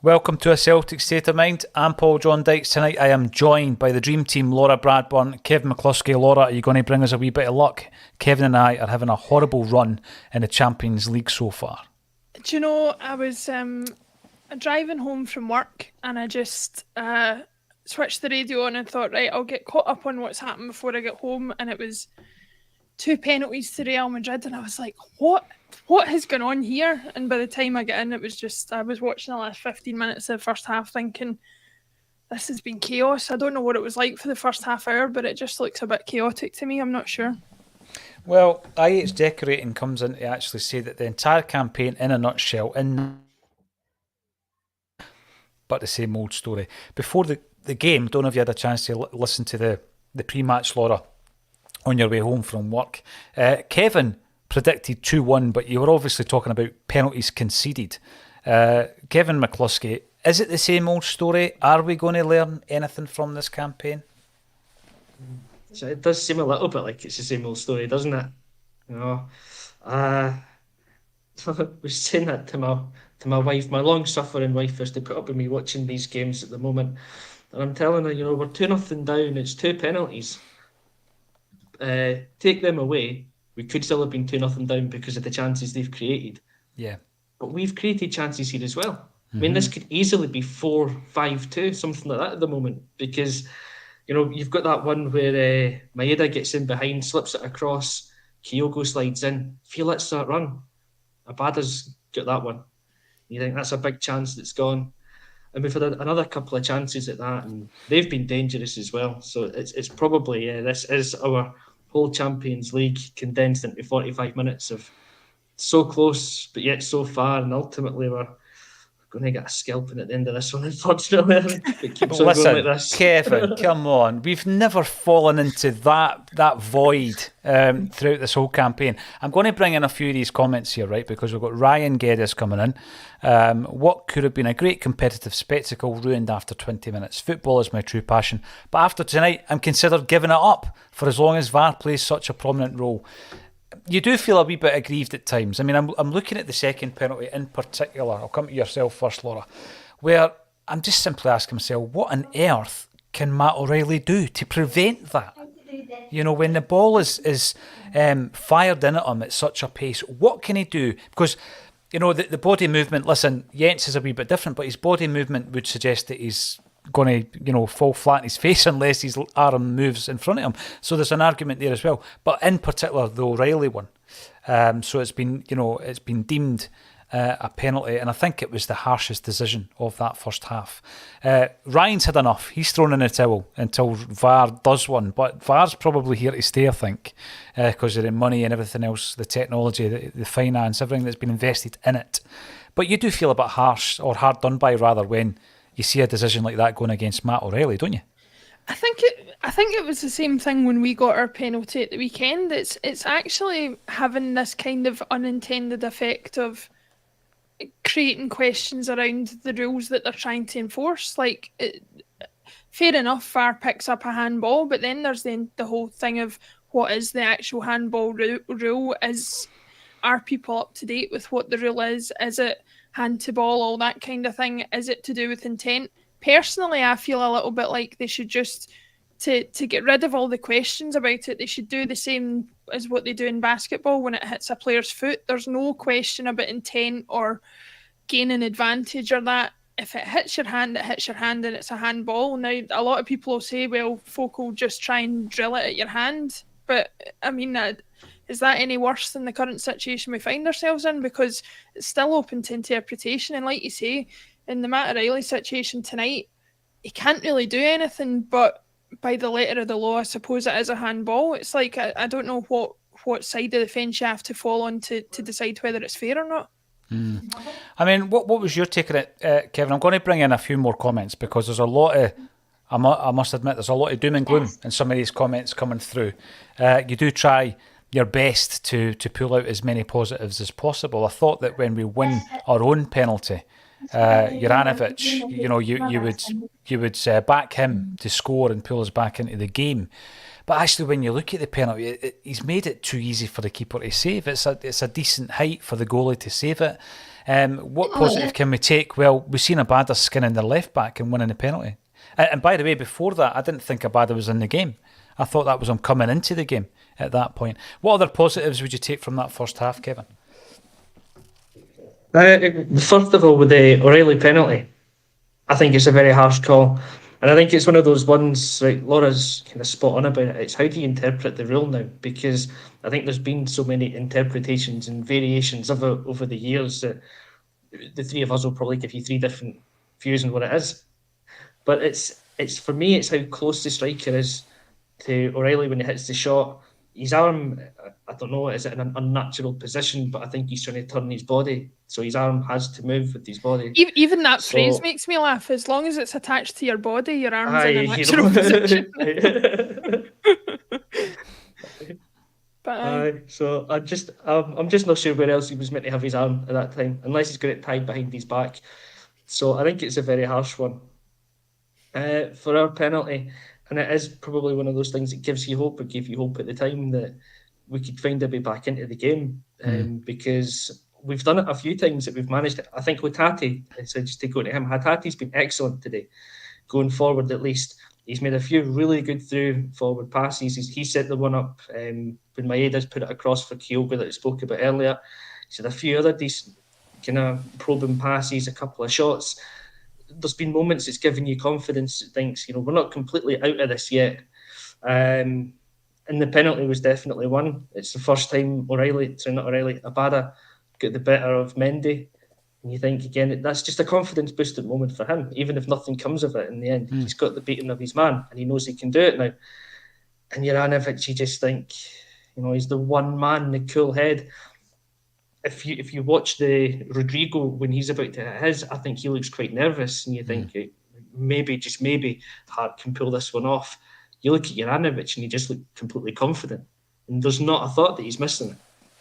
Welcome to A Celtic State of Mind. I'm Paul John Dykes. Tonight I am joined by the dream team, Laura Bradburn, Kevin McCluskey. Laura, are you going to bring us a wee bit of luck? Kevin and I are having a horrible run in the Champions League so far. Do you know, I was driving home from work and I just switched the radio on and thought, right, I'll get caught up on what's happened before I get home. And it was 2 penalties to Real Madrid. And I was like, what has gone on here? And by the time I get in, it was just, I was watching the last 15 minutes of the first half thinking, this has been chaos. I don't know what it was like for the first half hour, but it just looks a bit chaotic to me. I'm not sure. Well, IH Decorating comes in to actually say that the entire campaign, in a nutshell, but the same old story. Before the game, don't know if you had a chance to listen to the pre-match, Laura, on your way home from work. Kevin predicted 2-1, but you were obviously talking about penalties conceded. Kevin McCluskey, is it the same old story? Are we going to learn anything from this campaign? So it does seem a little bit like it's the same old story, doesn't it? You know, I was saying that to my wife, my long-suffering wife, is to put up with me watching these games at the moment. And I'm telling her, we're 2-0 down, it's 2 penalties. Take them away, we could still have been 2-0 down because of the chances they've created. Yeah. But we've created chances here as well. Mm-hmm. I mean, this could easily be 4-5-2, something like that at the moment, because, you've got that one where Maeda gets in behind, slips it across, Kyogo slides in. If he lets that run, Abada's got that one. You think that's a big chance that's gone. And we've had another couple of chances at that, and they've been dangerous as well. So it's probably, this is our whole Champions League condensed into 45 minutes of so close, but yet so far, and ultimately we're going to get a scalping at the end of this one, unfortunately. It keeps on going like this. Kevin, come on. We've never fallen into that void throughout this whole campaign. I'm going to bring in a few of these comments here, right, because we've got Ryan Geddes coming in. What could have been a great competitive spectacle ruined after 20 minutes. Football is my true passion. But after tonight, I'm considered giving it up for as long as VAR plays such a prominent role. You do feel a wee bit aggrieved at times. I mean, I'm looking at the second penalty in particular. I'll come to yourself first, Laura, where I'm just simply asking myself, what on earth can Matt O'Reilly do to prevent that? When the ball is fired in at him at such a pace, what can he do? Because, the body movement, listen, Jens is a wee bit different, but his body movement would suggest that he's going to fall flat in his face unless his arm moves in front of him. So there's an argument there as well. But in particular, the O'Reilly one. So it's been deemed a penalty, and I think it was the harshest decision of that first half. Ryan's had enough. He's thrown in the towel until VAR does one. But VAR's probably here to stay, I think, because of the money and everything else, the technology, the finance, everything that's been invested in it. But you do feel a bit harsh, or hard done by rather, when you see a decision like that going against Matt O'Reilly, don't you? I think it was the same thing when we got our penalty at the weekend. It's actually having this kind of unintended effect of creating questions around the rules that they're trying to enforce. Fair enough, VAR picks up a handball, but then there's the whole thing of what is the actual handball rule? Are people up to date with what the rule is? Is it hand to ball, all that kind of thing? Is it to do with intent? Personally, I feel a little bit like they should just, to get rid of all the questions about it, they should do the same as what they do in basketball when it hits a player's foot. There's no question about intent or gaining advantage or that. If it hits your hand, it hits your hand and it's a handball. Now, a lot of people will say, well, folk will just try and drill it at your hand. But, I mean, is that any worse than the current situation we find ourselves in? Because it's still open to interpretation. And like you say, in the Matt O'Reilly situation tonight, he can't really do anything, but by the letter of the law, I suppose it is a handball. It's like, I don't know what side of the fence you have to fall on to decide whether it's fair or not. I mean, what was your take on it, Kevin? I'm going to bring in a few more comments because there's a lot of, I must admit, there's a lot of doom and gloom in some of these comments coming through. You do try your best to pull out as many positives as possible. I thought that when we win our own penalty, Juranovic, you would back him to score and pull us back into the game. But actually, when you look at the penalty, he's made it too easy for the keeper to save. It's a decent height for the goalie to save it. What positive can we take? Well, we've seen Abada skinning their left back and winning the penalty. And by the way, before that, I didn't think Abada was in the game. I thought that was him coming into the game at that point. What other positives would you take from that first half, Kevin? First of all, with the O'Reilly penalty, I think it's a very harsh call. And I think it's one of those ones, right, Laura's kind of spot on about it. It's how do you interpret the rule now? Because I think there's been so many interpretations and variations over the years that the three of us will probably give you three different views on what it is. But it's for me, it's how close the striker is to O'Reilly when he hits the shot. His arm, I don't know, is it in an unnatural position, but I think he's trying to turn his body. So his arm has to move with his body. Even that phrase makes me laugh. As long as it's attached to your body, your arm's in a natural position. So I'm just not sure where else he was meant to have his arm at that time, unless he's got it tied behind his back. So I think it's a very harsh one. For our penalty, and it is probably one of those things that gives you hope, or gave you hope at the time, that we could find a way back into the game, because we've done it a few times that we've managed it. I think with Hatate, so just to go to him, Hatate's been excellent today, going forward at least. He's made a few really good through forward passes. He set the one up when Maeda's put it across for Kyogo that I spoke about earlier. He's had a few other decent kind of probing passes, a couple of shots. There's been moments it's given you confidence that thinks, we're not completely out of this yet. And the penalty was definitely one. It's the first time Abada got the better of Mendy. And you think, again, that's just a confidence boosted moment for him, even if nothing comes of it in the end. He's got the beating of his man and he knows he can do it now. And Juranovic, you just think, he's the one man, the cool head. If you watch the Rodrigo when he's about to hit his, I think he looks quite nervous, and you think maybe Hart can pull this one off. You look at Juranovic and he just looked completely confident, and there's not a thought that he's missing it.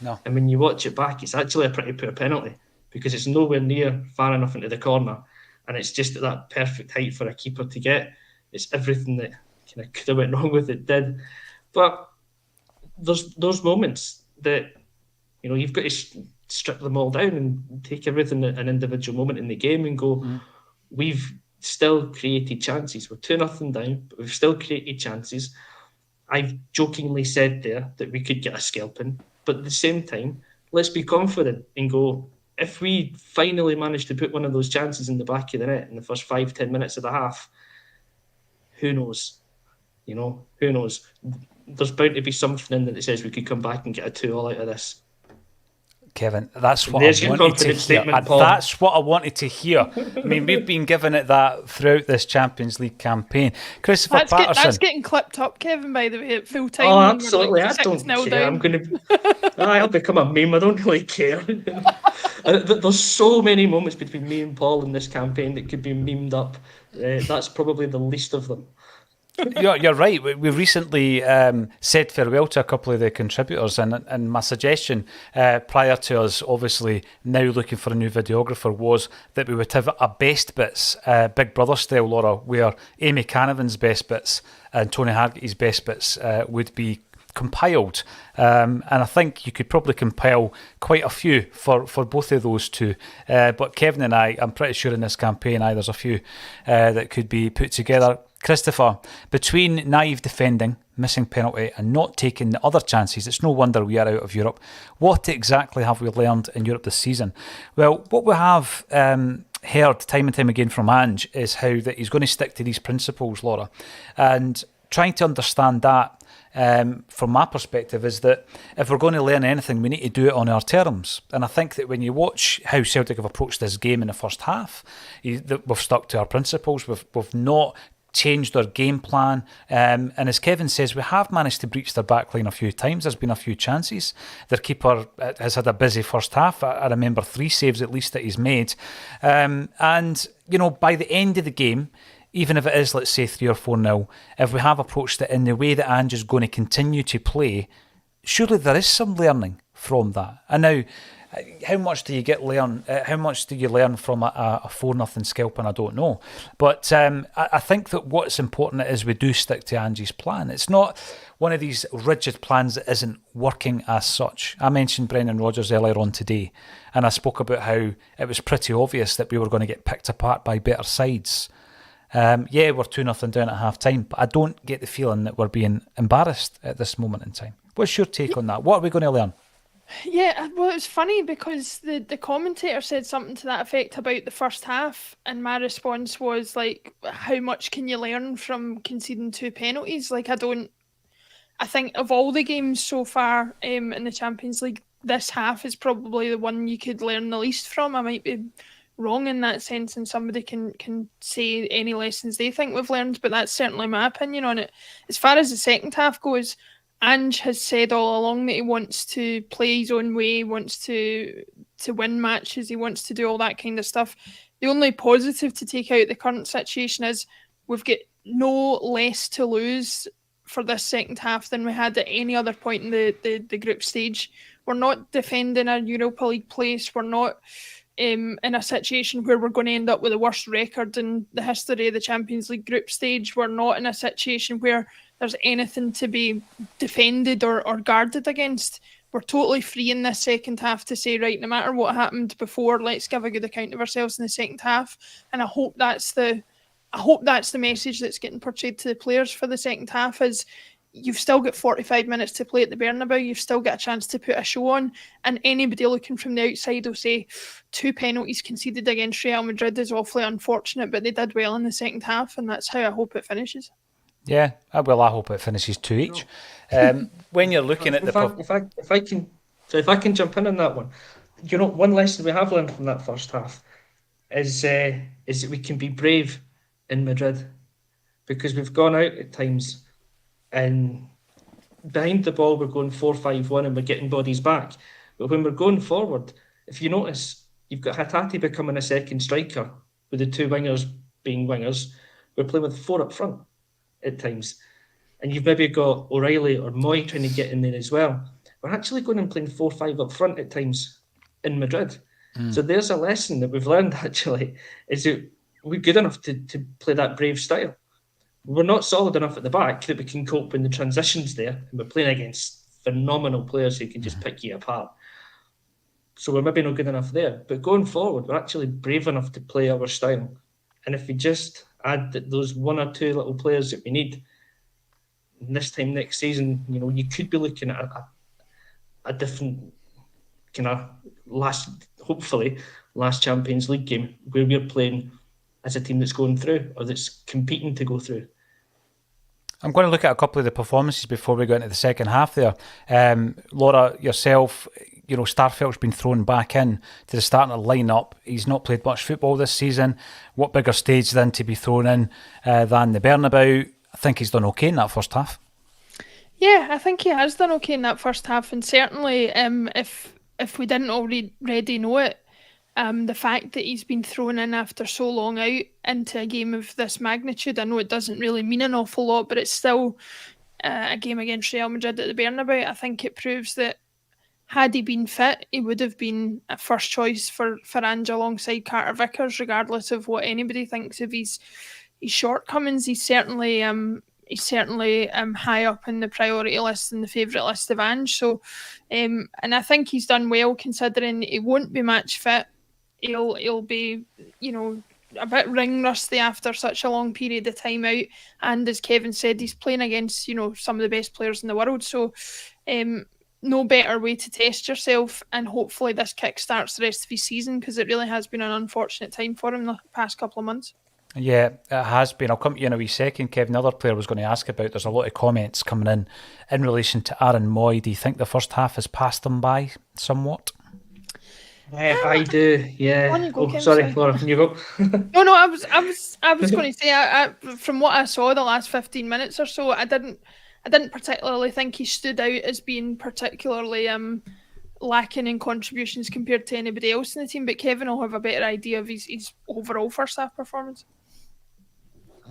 No. And when you watch it back, it's actually a pretty poor penalty because it's nowhere near far enough into the corner, and it's just at that perfect height for a keeper to get. It's everything that kind of could have went wrong with it did, but there's those moments that. You've got to strip them all down and take everything an individual moment in the game and go, we've still created chances. We're 2-0 down, but we've still created chances. I've jokingly said there that we could get a scalping, but at the same time, let's be confident and go, if we finally manage to put one of those chances in the back of the net in the first 5-10 minutes of the half, who knows? Who knows? There's bound to be something in there that says we could come back and get a 2-2 out of this. Kevin, that's what I wanted to hear. That's what I wanted to hear. I mean, we've been giving it that throughout this Champions League campaign. Christopher Patterson. That's getting clipped up, Kevin, by the way, at full time. Oh, absolutely. I don't care. I'm going to... I'll become a meme. I don't really care. There's so many moments between me and Paul in this campaign that could be memed up. That's probably the least of them. You're right. We recently said farewell to a couple of the contributors, and my suggestion prior to us obviously now looking for a new videographer was that we would have a best bits, Big Brother style, Laura, where Amy Canavan's best bits and Tony Hargitay's best bits would be compiled, and I think you could probably compile quite a few for both of those two, but Kevin and I'm pretty sure in this campaign there's a few that could be put together. Christopher, between naive defending, missing penalty and not taking the other chances, it's no wonder we are out of Europe. What exactly have we learned in Europe this season? Well, what we have heard time and time again from Ange is how that he's going to stick to these principles, Laura, and trying to understand that from my perspective is that if we're going to learn anything, we need to do it on our terms. And I think that when you watch how Celtic have approached this game in the first half, we've stuck to our principles. We've not changed our game plan, and as Kevin says, we have managed to breach their backline a few times. There's been a few chances. Their keeper has had a busy first half. I remember 3 saves at least that he's made, and by the end of the game, even if it is, let's say, 3 or 4-0, if we have approached it in the way that Ange is going to continue to play, surely there is some learning from that. And now how much do you learn? How much do you learn from a 4-0 scalping? I don't know, but I think that what's important is we do stick to Angie's plan. It's not one of these rigid plans that isn't working as such. I mentioned Brendan Rodgers earlier on today, and I spoke about how it was pretty obvious that we were going to get picked apart by better sides. We're 2-0 down at half time, but I don't get the feeling that we're being embarrassed at this moment in time. What's your take on that? What are we going to learn? Yeah, well, it was funny because the commentator said something to that effect about the first half, and my response was like, how much can you learn from conceding 2 penalties? Like, I think of all the games so far in the Champions League, this half is probably the one you could learn the least from. I might be wrong in that sense, and somebody can say any lessons they think we've learned, but that's certainly my opinion on it. As far as the second half goes, Ange has said all along that he wants to play his own way, he wants to win matches, he wants to do all that kind of stuff. The only positive to take out the current situation is we've got no less to lose for this second half than we had at any other point in the group stage. We're not defending a Europa League place. We're not in a situation where we're going to end up with the worst record in the history of the Champions League group stage. We're not in a situation where there's anything to be defended or guarded against. We're totally free in this second half to say, right, no matter what happened before, let's give a good account of ourselves in the second half. And I hope that's the message that's getting portrayed to the players for the second half, is you've still got 45 minutes to play at the Bernabeu. You've still got a chance to put a show on. And anybody looking from the outside will say 2 penalties conceded against Real Madrid is awfully unfortunate, but they did well in the second half, and that's how I hope it finishes. Yeah, well, I hope it finishes 2 each. When you're looking at if I can jump in on that one, one lesson we have learned from that first half is that we can be brave in Madrid, because we've gone out at times and behind the ball we're going 4-5-1 and we're getting bodies back. But when we're going forward, if you notice, you've got Hatate becoming a second striker with the 2 wingers being wingers. We're playing with 4 up front at times. And you've maybe got O'Reilly or Moy trying to get in there as well. We're actually going and playing 4-5 up front at times in Madrid. So there's a lesson that we've learned, actually, is that we're good enough to play that brave style. We're not solid enough at the back that we can cope when the transition's there, and we're playing against phenomenal players who can just pick you apart. So we're maybe not good enough there. But going forward, we're actually brave enough to play our style. And if we just add those 1 or 2 little players that we need, this time next season, you could be looking at a different kind of last Champions League game where we're playing as a team that's going through or that's competing to go through. I'm going to look at a couple of the performances before we go into the second half there. Laura, yourself, Starfelt's been thrown back in to the starting lineup. He's not played much football this season. What bigger stage then to be thrown in than the Bernabeu? I think he's done okay in that first half. Yeah, I think he has done okay in that first half, and certainly if we didn't already know it, the fact that he's been thrown in after so long out into a game of this magnitude, I know it doesn't really mean an awful lot, but it's still a game against Real Madrid at the Bernabeu. I think it proves that had he been fit, he would have been a first choice for Ange alongside Carter Vickers, regardless of what anybody thinks of his shortcomings. He's certainly high up in the priority list and the favourite list of Ange. So, and I think he's done well considering he won't be match fit. He'll be, a bit ring rusty after such a long period of time out. And as Kevin said, he's playing against, some of the best players in the world. So, no better way to test yourself. And hopefully this kick-starts the rest of his season, because it really has been an unfortunate time for him the past couple of months. Yeah, it has been. I'll come to you in a wee second, Kevin. The other player I was going to ask about, there's a lot of comments coming in relation to Aaron Moy. Do you think the first half has passed him by somewhat? I do, yeah. Sorry, Laura, can you go? No, I was going to say, I, from what I saw the last 15 minutes or so, I didn't particularly think he stood out as being particularly lacking in contributions compared to anybody else in the team. But Kevin will have a better idea of his overall first half performance.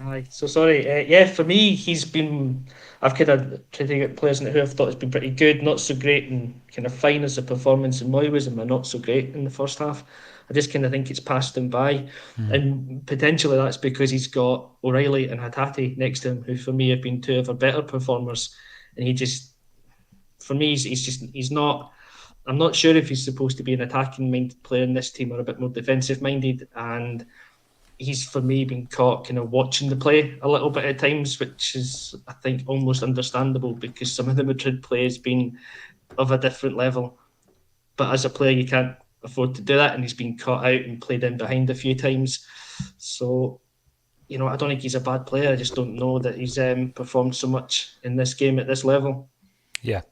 Aye, so sorry. Yeah, for me, I've kind of tried to get players in who I've thought has been pretty good, not so great, and kind of fine as a performance in Moy was, and my not so great in the first half. I just kind of think it's passed him by, and potentially that's because he's got O'Reilly and Hatate next to him, who for me have been two of our better performers, and he just, for me, he's not. I'm not sure if he's supposed to be an attacking minded player in this team or a bit more defensive minded, and he's for me been caught kind of watching the play a little bit at times, which is I think almost understandable because some of the Madrid play has been of a different level. But as a player, you can't afford to do that, and he's been caught out and played in behind a few times. So, I don't think he's a bad player. I just don't know that he's performed so much in this game at this level. Yeah.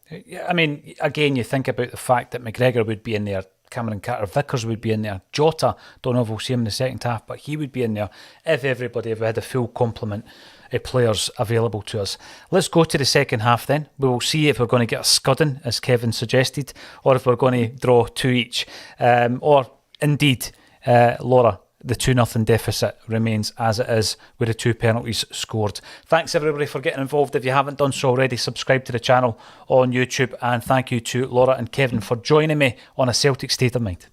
I mean, again, you think about the fact that McGregor would be in there, Cameron Carter-Vickers would be in there, Jota, don't know if we'll see him in the second half, but he would be in there if we had a full complement of players available to us. Let's go to the second half then. We will see if we're going to get a scudding, as Kevin suggested, or if we're going to draw 2 each. Or indeed, Laura, the 2-0 deficit remains as it is with the 2 penalties scored. Thanks everybody for getting involved. If you haven't done so already, subscribe to the channel on YouTube, and thank you to Laura and Kevin for joining me on A Celtic State of Mind.